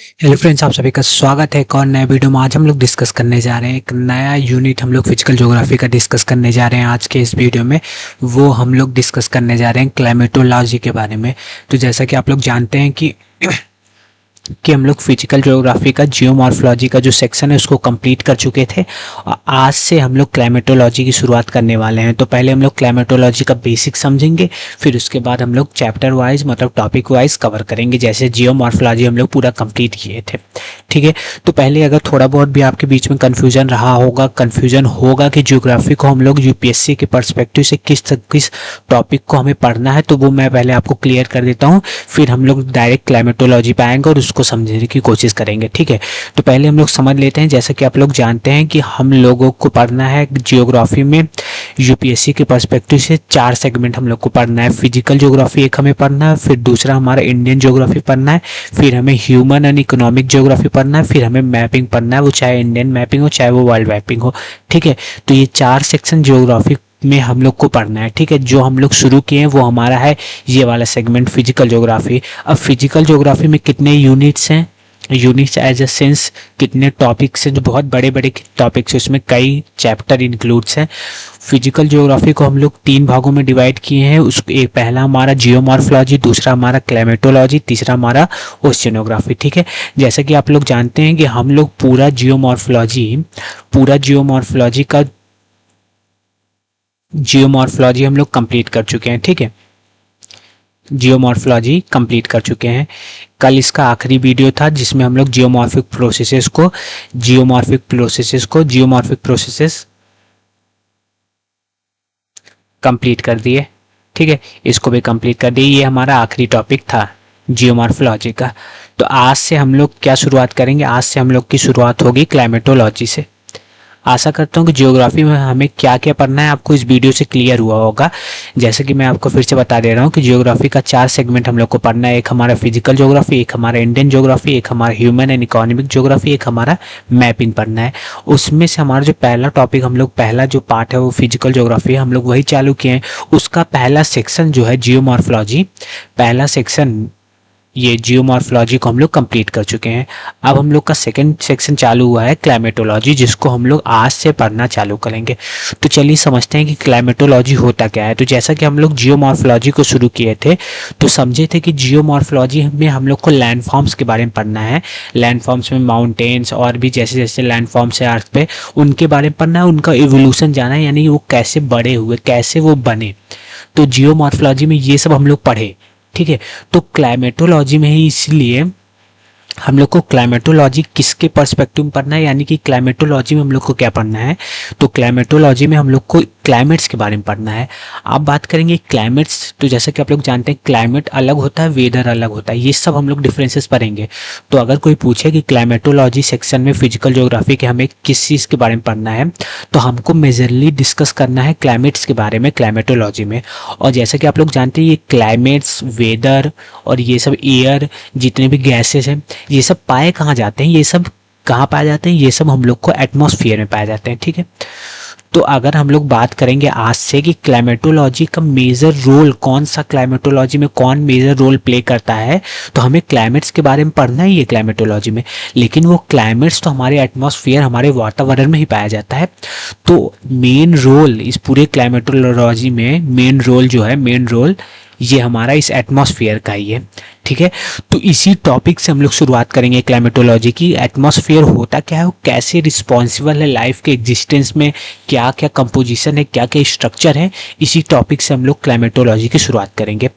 Hello friends, आप सभी का स्वागत है एक और नए वीडियो में। आज हम लोग डिस्कस करने जा रहे हैं एक नया यूनिट। हम लोग फिजिकल ज्योग्राफी का डिस्कस करने जा रहे हैं आज के इस वीडियो में। वो हम लोग डिस्कस करने जा रहे हैं क्लाइमेटोलॉजी के बारे में। तो जैसा कि आप लोग जानते हैं कि हम लोग फिजिकल ज्योग्राफी का जियोमॉर्फोलॉजी का जो सेक्शन है उसको कंप्लीट कर चुके थे और आज से हम लोग क्लाइमेटोलॉजी की शुरुआत करने वाले हैं। तो पहले हम लोग क्लाइमेटोलॉजी का बेसिक समझेंगे, फिर उसके बाद हम लोग चैप्टर वाइज मतलब टॉपिक वाइज कवर करेंगे। जैसे जियोमॉर्फोलॉजी हम लोग पूरा कंप्लीट किए थे, ठीक है। तो पहले अगर थोड़ा बहुत भी आपके बीच में कन्फ्यूजन होगा कि ज्योग्राफी को हम लोग यूपीएससी के पर्सपेक्टिव से किस टॉपिक को हमें पढ़ना है, तो वो मैं पहले आपको क्लियर कर देता हूँ। फिर हम लोग डायरेक्ट क्लाइमेटोलॉजी पे आएंगे और उसको समझने की कोशिश करेंगे, ठीक है। तो पहले हम लोग समझ लेते हैं। जैसा कि आप लोग जानते हैं कि हम लोगों को पढ़ना है जियोग्राफी में यूपीएससी के पर्सपेक्टिव से 4 सेगमेंट हम लोग को पढ़ना है। फिजिकल ज्योग्राफी एक हमें पढ़ना है, फिर दूसरा हमारा इंडियन ज्योग्राफी पढ़ना है, फिर हमें ह्यूमन एंड इकोनॉमिक ज्योग्राफी पढ़ना है, फिर हमें मैपिंग पढ़ना है, वो चाहे इंडियन मैपिंग हो चाहे वो वर्ल्ड मैपिंग हो, ठीक है। तो ये 4 सेक्शन ज्योग्राफी में हम लोग को पढ़ना है, ठीक है। जो हम लोग शुरू किए हैं वो हमारा है ये वाला सेगमेंट फिजिकल ज्योग्राफी। अब फिजिकल ज्योग्राफी में कितने यूनिट्स हैं, यूनिट्स एज अ सेंस कितने टॉपिक्स हैं, जो बहुत बड़े बड़े टॉपिक्स हैं, उसमें कई चैप्टर इंक्लूड्स हैं। फिजिकल ज्योग्राफी को हम लोग 3 भागों में डिवाइड किए हैं। उसको एक पहला हमारा जियोमॉर्फोलॉजी, दूसरा हमारा क्लाइमेटोलॉजी, तीसरा हमारा ओशियनोग्राफी, ठीक है। जैसा कि आप लोग जानते हैं कि हम लोग पूरा जियोमॉर्फोलॉजी हम लोग कंप्लीट कर चुके हैं, ठीक है। जियोमॉर्फोलॉजी कंप्लीट कर चुके हैं। कल इसका आखिरी वीडियो था जिसमें हम लोग जियोमॉर्फिक प्रोसेसेस कंप्लीट कर दिए, ठीक है। इसको भी कंप्लीट कर दिए। ये हमारा आखिरी टॉपिक था जियोमॉर्फोलॉजी का। तो आज से हम लोग क्या शुरुआत करेंगे, आज से हम लोग की शुरुआत होगी क्लाइमेटोलॉजी से। आशा करता हूँ कि ज्योग्राफी में हमें क्या क्या पढ़ना है आपको इस वीडियो से क्लियर हुआ होगा। जैसे कि मैं आपको फिर से बता दे रहा हूँ कि ज्योग्राफी का 4 सेगमेंट हम लोग को पढ़ना है। एक हमारा फिजिकल ज्योग्राफी, एक हमारा इंडियन ज्योग्राफी, एक हमारा ह्यूमन एंड इकोनॉमिक ज्योग्राफी, एक हमारा मैपिंग पढ़ना है। उसमें से हमारा जो पहला टॉपिक हम लोग पहला जो पार्ट है वो फिजिकल ज्योग्राफी हम लोग वही चालू किए हैं। उसका पहला सेक्शन जो है जियोमॉर्फोलॉजी, पहला सेक्शन ये जियोमॉर्फोलॉजी को हम लोग कंप्लीट कर चुके हैं। अब हम लोग का सेकंड सेक्शन चालू हुआ है क्लाइमेटोलॉजी, जिसको हम लोग आज से पढ़ना चालू करेंगे। तो चलिए समझते हैं कि क्लाइमेटोलॉजी होता क्या है। तो जैसा कि हम लोग जियोमॉर्फोलॉजी को शुरू किए थे तो समझे थे कि जियोमॉर्फोलॉजी में हम लोग को लैंडफॉर्म्स के बारे में पढ़ना है। लैंडफॉर्म्स में माउंटेन्स और भी जैसे जैसे लैंडफॉर्म्स है अर्थ पे, उनके बारे में पढ़ना है, उनका इवोल्यूशन जाना है, यानी वो कैसे बड़े हुए, कैसे वो बने। तो जियोमॉर्फोलॉजी में ये सब हम लोग पढ़े, ठीक है। तो क्लाइमेटोलॉजी में ही इसलिए हम लोग को क्लाइमेटोलॉजी किसके पर्सपेक्टिव में पढ़ना है, यानी कि क्लाइमेटोलॉजी में हम लोग को क्या पढ़ना है, तो क्लाइमेटोलॉजी में हम लोग को क्लाइमेट्स के बारे में पढ़ना है। आप बात करेंगे क्लाइमेट्स, तो जैसा कि आप लोग जानते हैं क्लाइमेट अलग होता है, वेदर अलग होता है, ये सब हम लोग डिफरेंसेस पढ़ेंगे। तो अगर कोई पूछे कि क्लाइमेटोलॉजी सेक्शन में फिजिकल ज्योग्राफी के हमें किस चीज़ के बारे में पढ़ना है, तो हमको मेजरली डिस्कस करना है क्लाइमेट्स के बारे में क्लाइमेटोलॉजी में। और जैसा कि आप लोग जानते हैं ये क्लाइमेट्स, वेदर और ये सब एयर, जितने भी गैसेस हैं, ये सब पाए कहाँ जाते हैं, ये सब कहाँ पाए जाते हैं, ये सब हम लोग को एटमॉस्फेयर में पाए जाते हैं, ठीक है। तो अगर हम लोग बात करेंगे आज से कि क्लाइमेटोलॉजी का मेजर रोल कौन सा, क्लाइमेटोलॉजी में कौन मेजर रोल प्ले करता है, तो हमें क्लाइमेट्स के बारे में पढ़ना ही है क्लाइमेटोलॉजी में। लेकिन वो क्लाइमेट्स तो हमारे एटमॉस्फेयर, हमारे वातावरण में ही पाया जाता है। तो मेन रोल इस पूरे क्लाइमेटोलॉजी में मेन रोल ये हमारा इस एटमॉस्फेयर का ही है, ठीक है। तो इसी टॉपिक से हम लोग शुरुआत करेंगे क्लाइमेटोलॉजी की। एटमॉस्फेयर होता क्या है, वो कैसे रिस्पॉन्सिबल है लाइफ के एग्जिस्टेंस में, क्या क्या कंपोजिशन है, क्या क्या स्ट्रक्चर है, इसी टॉपिक से हम लोग क्लाइमेटोलॉजी की शुरुआत करेंगे।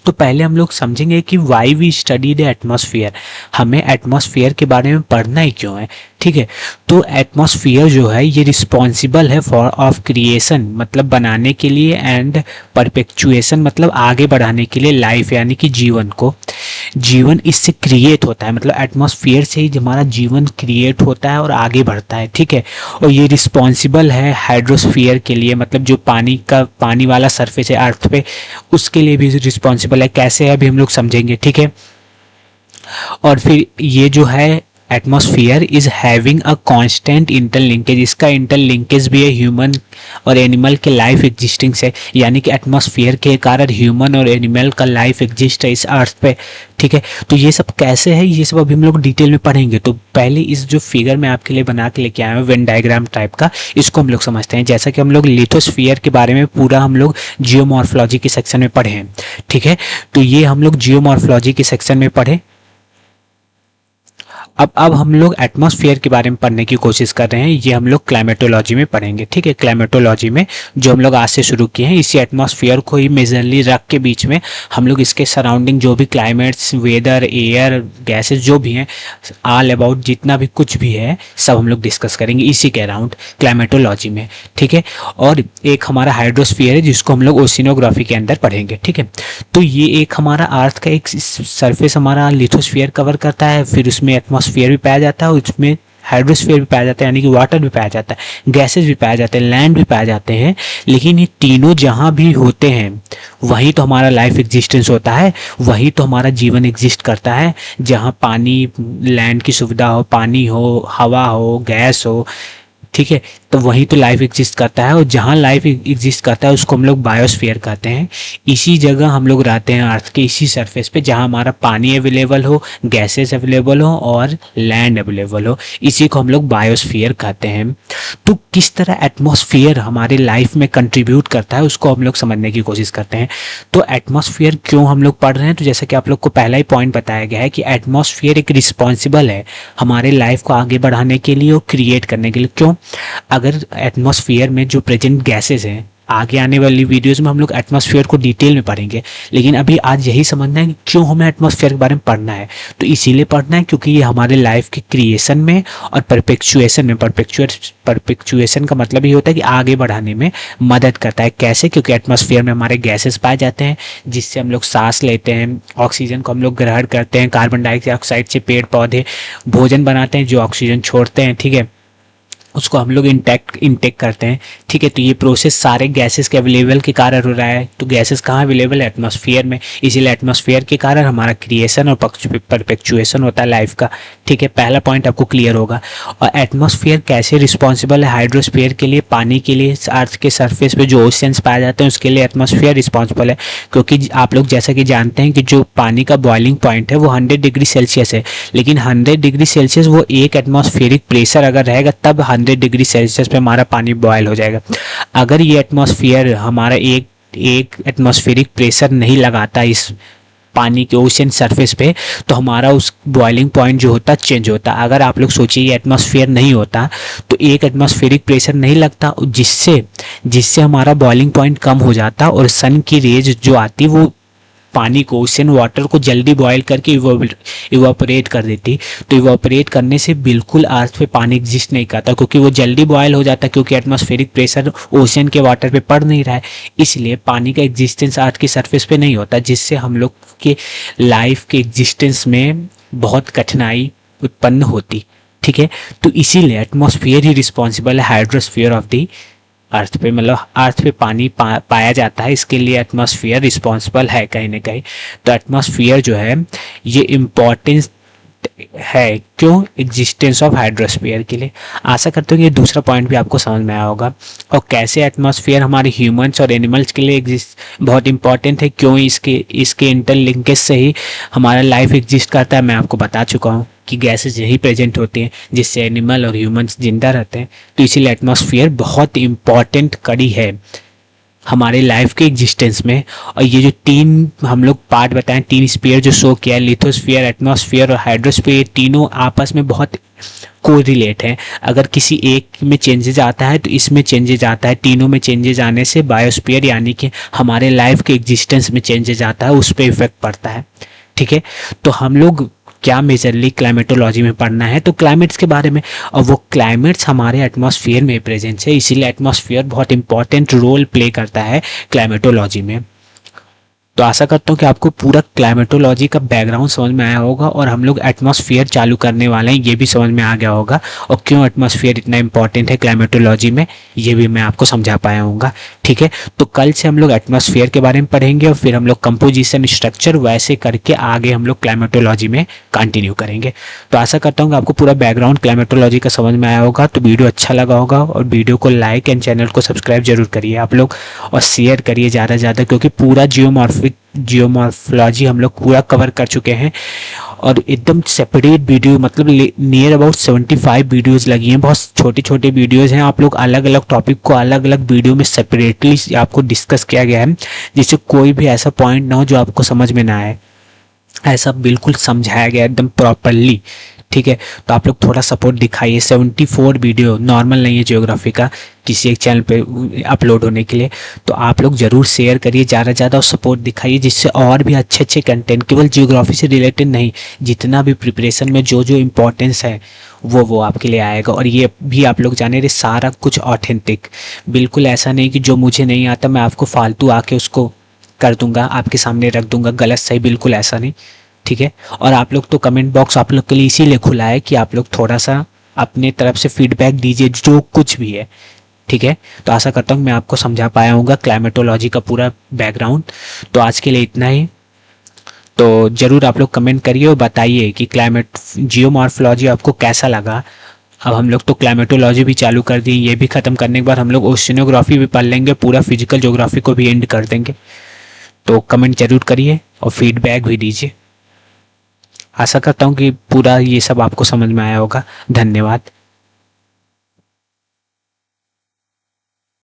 तो पहले हम लोग समझेंगे कि why we study the atmosphere, हमें एटमॉस्फेयर के बारे में पढ़ना ही क्यों है, ठीक है। तो एटमॉस्फेयर जो है ये रिस्पॉन्सिबल है फॉर ऑफ क्रिएशन, मतलब बनाने के लिए, एंड परपेचुएशन मतलब आगे बढ़ाने के लिए, लाइफ यानी कि जीवन को। जीवन इससे क्रिएट होता है, मतलब एटमॉस्फेयर से ही हमारा जीवन क्रिएट होता है और आगे बढ़ता है, ठीक है। और ये रिस्पॉन्सिबल है हाइड्रोस्फीयर के लिए, मतलब जो पानी वाला सरफेस है अर्थ पे, उसके लिए भी रिस्पॉन्सिबल है। कैसे है अभी हम लोग समझेंगे, ठीक है। और फिर ये जो है atmosphere is having a constant interlinkage, इसका इंटरलिंकेज भी है ह्यूमन और एनिमल के लाइफ एग्जिस्टिंग से, यानी कि एटमॉस्फेयर के कारण ह्यूमन और एनिमल का लाइफ एग्जिस्ट है इस अर्थ पे, ठीक है। तो ये सब कैसे है, ये सब अभी हम लोग डिटेल में पढ़ेंगे। तो पहले इस जो फिगर मैं आपके लिए बना के लेके आया हूँ वेन डायग्राम टाइप का, इसको हम लोग समझते हैं। जैसा कि हम लोग लिथोस्फीयर के बारे में पूरा हम लोग जियोमॉर्फोलॉजी के सेक्शन में पढ़े हैं, ठीक है। तो ये हम लोग जियोमॉर्फोलॉजी के सेक्शन में पढ़े। अब हम लोग एटमॉस्फेयर के बारे में पढ़ने की कोशिश कर रहे हैं, ये हम लोग क्लाइमेटोलॉजी में पढ़ेंगे, ठीक है। क्लाइमेटोलॉजी में जो हम लोग आज से शुरू किए हैं, इसी एटमॉस्फेयर को ही मेजरली रख के बीच में हम लोग इसके सराउंडिंग जो भी क्लाइमेट्स, वेदर, एयर, गैसेस जो भी हैं, ऑल अबाउट जितना भी कुछ भी है सब हम लोग डिस्कस करेंगे इसी के अराउंड क्लाइमेटोलॉजी में, ठीक है। और एक हमारा हाइड्रोस्फीयर है जिसको हम लोग ओशिनोग्राफी के अंदर पढ़ेंगे, ठीक है। तो ये एक हमारा अर्थ का एक सरफेस हमारा लिथोस्फीयर कवर करता है, फिर उसमें एटमॉस्फेयर भी पाया जाता है और उसमें हाइड्रोस्फीयर भी पाया जाता है, यानी कि वाटर भी पाया जाता है, गैसेस भी पाए जाते हैं, लैंड भी पाए जाते हैं। लेकिन ये तीनों जहाँ भी होते हैं वहीं तो हमारा लाइफ एग्जिस्टेंस होता है, वहीं तो हमारा जीवन एग्जिस्ट करता है। जहाँ पानी, लैंड की सुविधा हो, पानी हो, हवा हो, गैस हो, ठीक है, तो वहीं तो लाइफ एग्जिस्ट करता है। और जहाँ लाइफ एग्जिस्ट करता है उसको हम लोग बायोस्फीयर कहते हैं। इसी जगह हम लोग रहते हैं अर्थ के इसी सरफेस पे जहाँ हमारा पानी अवेलेबल हो, गैसेस अवेलेबल हो और लैंड अवेलेबल हो, इसी को हम लोग बायोस्फीयर कहते हैं। तो किस तरह एटमॉस्फेयर हमारे लाइफ में कंट्रीब्यूट करता है उसको हम लोग समझने की कोशिश करते हैं। तो एटमॉस्फेयर क्यों हम लोग पढ़ रहे हैं, तो जैसा कि आप लोग को पहला ही पॉइंट बताया गया है कि एटमॉस्फेयर एक रिस्पॉन्सिबल है हमारे लाइफ को आगे बढ़ाने के लिए और क्रिएट करने के लिए। क्यों? अगर एटमॉस्फेयर में जो प्रेजेंट गैसेस हैं, आगे आने वाली वीडियोस में हम लोग एटमॉस्फेयर को डिटेल में पढ़ेंगे, लेकिन अभी आज यही समझना है कि क्यों हमें एटमॉस्फेयर के बारे में पढ़ना है। तो इसीलिए पढ़ना है क्योंकि ये हमारे लाइफ के क्रिएशन में और परपेचुएशन में, परपेचुएशन का मतलब ये होता है कि आगे बढ़ाने में मदद करता है। कैसे? क्योंकि एटमॉस्फेयर में हमारे गैसेस पाए जाते हैं जिससे हम लोग सांस लेते हैं, ऑक्सीजन को हम लोग ग्रहण करते हैं, कार्बन डाइऑक्साइड से पेड़ पौधे भोजन बनाते हैं जो ऑक्सीजन छोड़ते हैं, ठीक है, उसको हम लोग इंटेक करते हैं, ठीक है। तो ये प्रोसेस सारे गैसेस के अवेलेबल के कारण हो रहा है। तो गैसेस कहाँ अवेलेबल है? एटमॉस्फेयर में। इसीलिए एटमॉस्फेयर के कारण हमारा क्रिएशन और परपेचुएशन होता है लाइफ का, ठीक है। पहला पॉइंट आपको क्लियर होगा। और एटमॉस्फेयर कैसे रिस्पॉन्सिबल है हाइड्रोस्फीयर के लिए, पानी के लिए, अर्थ के सरफेस पे जो ओशियंस पाए जाते हैं उसके लिए एटमॉस्फेयर रिस्पॉन्सिबल है। क्योंकि आप लोग जैसा कि जानते हैं कि जो पानी का बॉइलिंग पॉइंट है वो 100 डिग्री सेल्सियस है, लेकिन 100 डिग्री सेल्सियस वो एक एटमॉस्फेरिक प्रेशर अगर रहेगा तब 100 डिग्री सेल्सियस पे हमारा पानी बॉयल हो जाएगा। अगर ये एटमॉस्फेयर हमारा एक एटमॉस्फेरिक प्रेशर नहीं लगाता इस पानी के ओशन सरफेस पे, तो हमारा उस बॉइलिंग पॉइंट जो होता चेंज होता। अगर आप लोग सोचिए ये एटमॉस्फेयर नहीं होता तो एक एटमॉस्फेरिक प्रेशर नहीं लगता, जिससे हमारा बॉइलिंग पॉइंट कम हो जाता और सन की रेज जो आती वो पानी को, ओशन वाटर को जल्दी बॉयल करके इवापोरेट कर देती। तो इवापोरेट करने से बिल्कुल अर्थ पे पानी एग्जिस्ट नहीं करता क्योंकि वो जल्दी बॉयल हो जाता, क्योंकि एटमॉस्फेरिक प्रेशर ओशन के वाटर पे पड़ नहीं रहा है। इसलिए पानी का एग्जिस्टेंस अर्थ की सरफेस पे नहीं होता, जिससे हम लोग के लाइफ के एग्जिस्टेंस में बहुत कठिनाई उत्पन्न होती, ठीक है। तो इसीलिए एटमॉस्फेयर ही रिस्पॉन्सिबल है हाइड्रोस्फीयर ऑफ द अर्थ पे, मतलब अर्थ पे पानी पाया जाता है, इसके लिए एटमॉस्फेयर रिस्पॉन्सिबल है कहीं ना कहीं। तो एटमॉस्फेयर जो है ये इम्पोर्टेंस है, क्यों? एग्जिस्टेंस ऑफ हाइड्रोस्फीयर के लिए। आशा करते हो कि ये दूसरा पॉइंट भी आपको समझ में आया होगा। और कैसे एटमॉस्फेयर हमारे ह्यूमंस और एनिमल्स के लिए बहुत इंपॉर्टेंट है, क्यों इसके इंटरलिंकेज से ही हमारा लाइफ एग्जिस्ट करता है, मैं आपको बता चुका हूँ कि गैसेस यही प्रेजेंट होती हैं जिससे एनिमल और ह्यूमंस जिंदा रहते हैं। तो इसीलिए एटमॉस्फेयर बहुत इंपॉर्टेंट कड़ी है हमारे लाइफ के एग्जिस्टेंस में। और ये जो तीन हम लोग पार्ट बताएं, तीन स्फीयर जो शो किया है, लिथोस्फीयर, एटमॉस्फेयर और हाइड्रोस्फीयर, तीनों आपस में बहुत कोरिलेट है। अगर किसी एक में चेंजेज आता है तो इसमें चेंजेज आता है, तीनों में चेंजेज आने से बायोस्फीयर यानी कि हमारे लाइफ के एग्जिस्टेंस में चेंजेज आता है, उस पर इफेक्ट पड़ता है, ठीक है। तो हम लोग क्या मेजरली क्लाइमेटोलॉजी में पढ़ना है, तो क्लाइमेट्स के बारे में, और वो क्लाइमेट्स हमारे एटमॉस्फेयर में प्रेजेंट है, इसीलिए एटमॉस्फेयर बहुत इंपॉर्टेंट रोल प्ले करता है क्लाइमेटोलॉजी में। तो आशा करता हूँ कि आपको पूरा क्लाइमेटोलॉजी का बैकग्राउंड समझ में आया होगा और हम लोग एटमॉस्फेयर चालू करने वाले हैं ये भी समझ में आ गया होगा, और क्यों एटमॉस्फेयर इतना इंपॉर्टेंट है क्लाइमेटोलॉजी में ये भी मैं आपको समझा पाया हूँगा। ठीक है, तो कल से हम लोग एटमॉस्फेयर के बारे में पढ़ेंगे और फिर हम लोग कंपोजिशन स्ट्रक्चर वैसे करके आगे हम लोग क्लाइमेटोलॉजी में कंटिन्यू करेंगे। तो आशा करता हूँ कि आपको पूरा बैकग्राउंड क्लाइमेटोलॉजी का समझ में आया होगा। तो वीडियो अच्छा लगा होगा और वीडियो को लाइक एंड चैनल को सब्सक्राइब जरूर करिए आप लोग, और शेयर करिए ज़्यादा से ज़्यादा, क्योंकि पूरा जियोमॉर्फोलॉजी हम लोग पूरा कवर कर चुके हैं और एकदम सेपरेट वीडियो, मतलब नियर अबाउट 75 वीडियोस लगी हैं। बहुत छोटे छोटे वीडियोस हैं, आप लोग अलग अलग टॉपिक को अलग अलग वीडियो में सेपरेटली आपको डिस्कस किया गया है, जिससे कोई भी ऐसा पॉइंट ना हो जो आपको समझ में ना आए। ऐसा बिल्कुल समझाया गया एकदम प्रॉपरली। ठीक है, तो आप लोग थोड़ा सपोर्ट दिखाइए। 74 वीडियो नॉर्मल नहीं है ज्योग्राफी का किसी एक चैनल पे अपलोड होने के लिए, तो आप लोग ज़रूर शेयर करिए ज़्यादा से ज़्यादा और सपोर्ट दिखाइए, जिससे और भी अच्छे अच्छे कंटेंट, केवल ज्योग्राफी से रिलेटेड नहीं, जितना भी प्रिपरेशन में जो जो इम्पोर्टेंस है वो आपके लिए आएगा। और ये भी आप लोग जाने रहे सारा कुछ ऑथेंटिक, बिल्कुल ऐसा नहीं कि जो मुझे नहीं आता मैं आपको फालतू आके उसको कर दूंगा, आपके सामने रख दूंगा गलत सही, बिल्कुल ऐसा नहीं। ठीक है, और आप लोग तो कमेंट बॉक्स आप लोग के लिए इसीलिए खुला है कि आप लोग थोड़ा सा अपने तरफ से फीडबैक दीजिए जो कुछ भी है। ठीक है, तो आशा करता हूँ मैं आपको समझा पाया हूँ क्लाइमेटोलॉजी का पूरा बैकग्राउंड। तो आज के लिए इतना ही। तो ज़रूर आप लोग कमेंट करिए और बताइए कि जियोमॉर्फोलॉजी आपको कैसा लगा। अब हम लोग तो क्लाइमेटोलॉजी भी चालू कर दी, ये भी ख़त्म करने के बाद हम लोग ओशिनोग्राफी भी पढ़ लेंगे, पूरा फिजिकल ज्योग्राफी को भी एंड कर देंगे। तो कमेंट जरूर करिए और फीडबैक भी दीजिए। आशा करता हूँ कि पूरा ये सब आपको समझ में आया होगा। धन्यवाद।